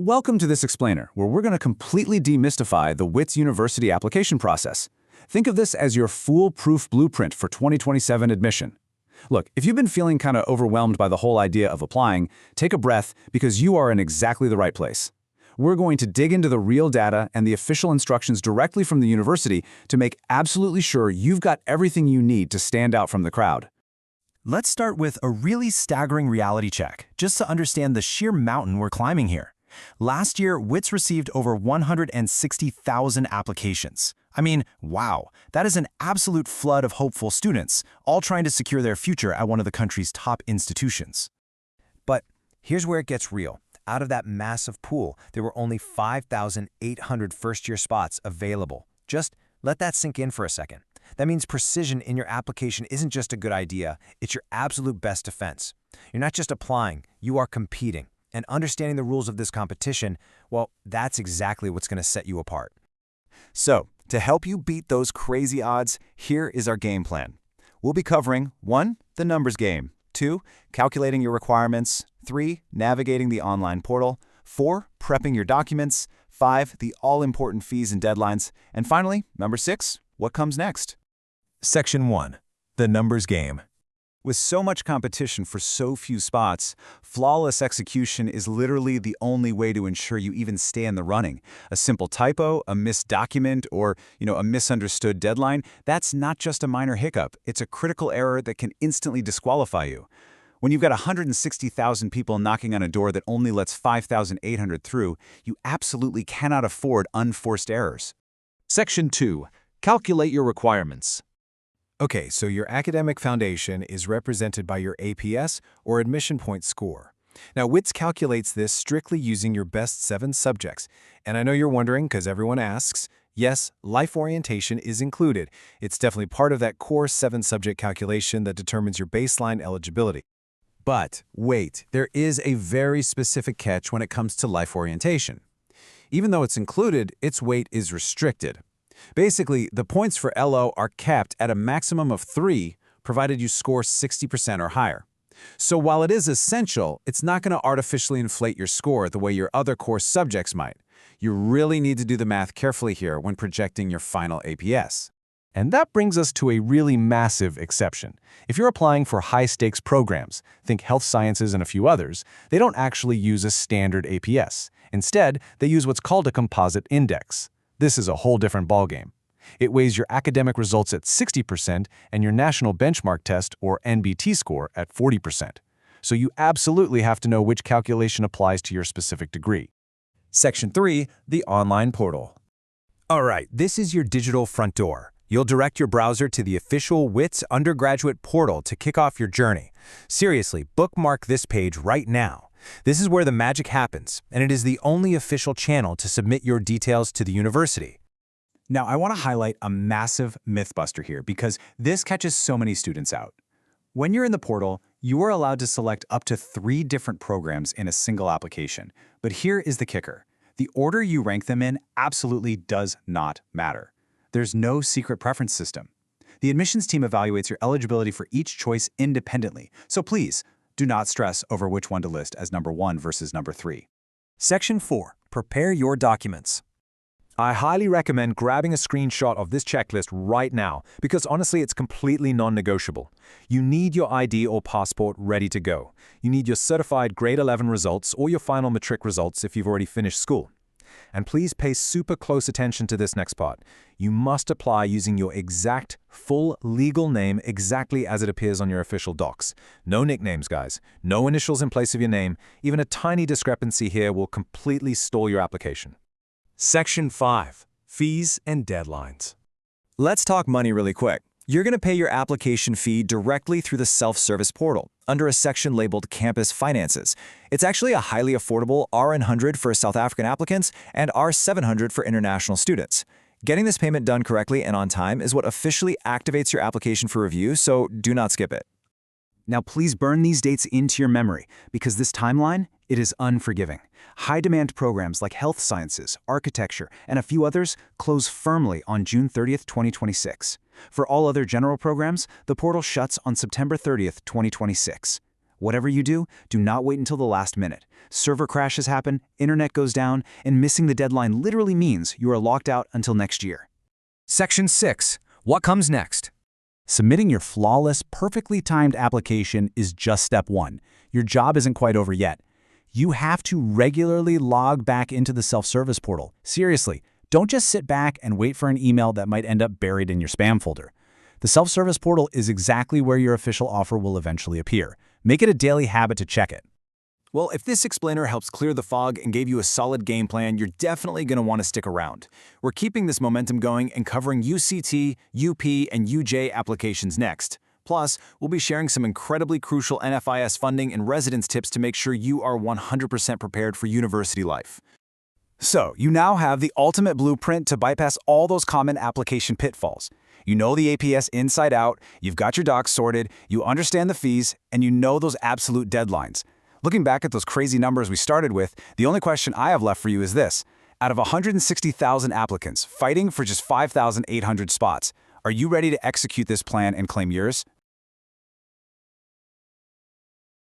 Welcome to this explainer, where we're going to completely demystify the Wits University application process. Think of this as your foolproof blueprint for 2027 admission. Look, if you've been feeling kind of overwhelmed by the whole idea of applying, take a breath because you are in exactly the right place. We're going to dig into the real data and the official instructions directly from the university to make absolutely sure you've got everything you need to stand out from the crowd. Let's start with a really staggering reality check, just to understand the sheer mountain we're climbing here. Last year, Wits received over 160,000 applications. I mean, wow, that is an absolute flood of hopeful students, all trying to secure their future at one of the country's top institutions. But here's where it gets real. Out of that massive pool, there were only 5,800 first-year spots available. Just let that sink in for a second. That means precision in your application isn't just a good idea, it's your absolute best defense. You're not just applying, you are competing. And understanding the rules of this competition, well, that's exactly what's going to set you apart. So, to help you beat those crazy odds, here is our game plan. We'll be covering 1. The numbers game, 2. Calculating your requirements, 3. Navigating the online portal, 4. Prepping your documents, 5. The all-important fees and deadlines, and finally, number 6. What comes next? Section 1. The numbers game. With so much competition for so few spots, flawless execution is literally the only way to ensure you even stay in the running. A simple typo, a missed document, or a misunderstood deadline, that's not just a minor hiccup. It's a critical error that can instantly disqualify you. When you've got 160,000 people knocking on a door that only lets 5,800 through, you absolutely cannot afford unforced errors. Section 2. Calculate your requirements. Okay, so your academic foundation is represented by your APS or admission point score. Now, Wits calculates this strictly using your best 7 subjects. And I know you're wondering because everyone asks, yes, life orientation is included. It's definitely part of that core 7-subject calculation that determines your baseline eligibility. But wait, there is a very specific catch when it comes to life orientation. Even though it's included, its weight is restricted. Basically, the points for LO are capped at a maximum of 3, provided you score 60% or higher. So while it is essential, it's not going to artificially inflate your score the way your other core subjects might. You really need to do the math carefully here when projecting your final APS. And that brings us to a really massive exception. If you're applying for high-stakes programs, think health sciences and a few others, they don't actually use a standard APS. Instead, they use what's called a composite index. This is a whole different ballgame. It weighs your academic results at 60% and your national benchmark test, or NBT score, at 40%. So you absolutely have to know which calculation applies to your specific degree. Section 3. The online portal. All right, this is your digital front door. You'll direct your browser to the official Wits undergraduate portal to kick off your journey. Seriously, bookmark this page right now. This is where the magic happens, and it is the only official channel to submit your details to the university. Now, I want to highlight a massive mythbuster here because this catches so many students out. When you're in the portal, you are allowed to select up to 3 different programs in a single application. But here is the kicker. The order you rank them in absolutely does not matter. There's no secret preference system. The admissions team evaluates your eligibility for each choice independently, so please, do not stress over which one to list as number 1 versus number 3. Section 4. Prepare your documents. I highly recommend grabbing a screenshot of this checklist right now because honestly, it's completely non-negotiable. You need your ID or passport ready to go. You need your certified grade 11 results or your final matric results if you've already finished school. And please pay super close attention to this next part. You must apply using your exact, full legal name exactly as it appears on your official docs. No nicknames, guys. No initials in place of your name. Even a tiny discrepancy here will completely stall your application. Section 5. Fees and deadlines. Let's talk money really quick. You're going to pay your application fee directly through the self-service portal under a section labeled Campus Finances. It's actually a highly affordable R100 for South African applicants and R700 for international students. Getting this payment done correctly and on time is what officially activates your application for review, so do not skip it. Now please burn these dates into your memory because this timeline, it is unforgiving. High-demand programs like health sciences, architecture, and a few others close firmly on June 30th, 2026. For all other general programs, the portal shuts on September 30th, 2026. Whatever you do, do not wait until the last minute. Server crashes happen, internet goes down, and missing the deadline literally means you are locked out until next year. Section 6. What comes next? Submitting your flawless, perfectly timed application is just step one. Your job isn't quite over yet. You have to regularly log back into the self-service portal. Seriously, don't just sit back and wait for an email that might end up buried in your spam folder. The self-service portal is exactly where your official offer will eventually appear. Make it a daily habit to check it. Well, if this explainer helps clear the fog and gave you a solid game plan, you're definitely going to want to stick around. We're keeping this momentum going and covering UCT, UP, and UJ applications next. Plus, we'll be sharing some incredibly crucial NFIS funding and residence tips to make sure you are 100% prepared for university life. So, you now have the ultimate blueprint to bypass all those common application pitfalls. You know the APS inside out, you've got your docs sorted, you understand the fees, and you know those absolute deadlines. Looking back at those crazy numbers we started with, the only question I have left for you is this. Out of 160,000 applicants fighting for just 5,800 spots, are you ready to execute this plan and claim yours?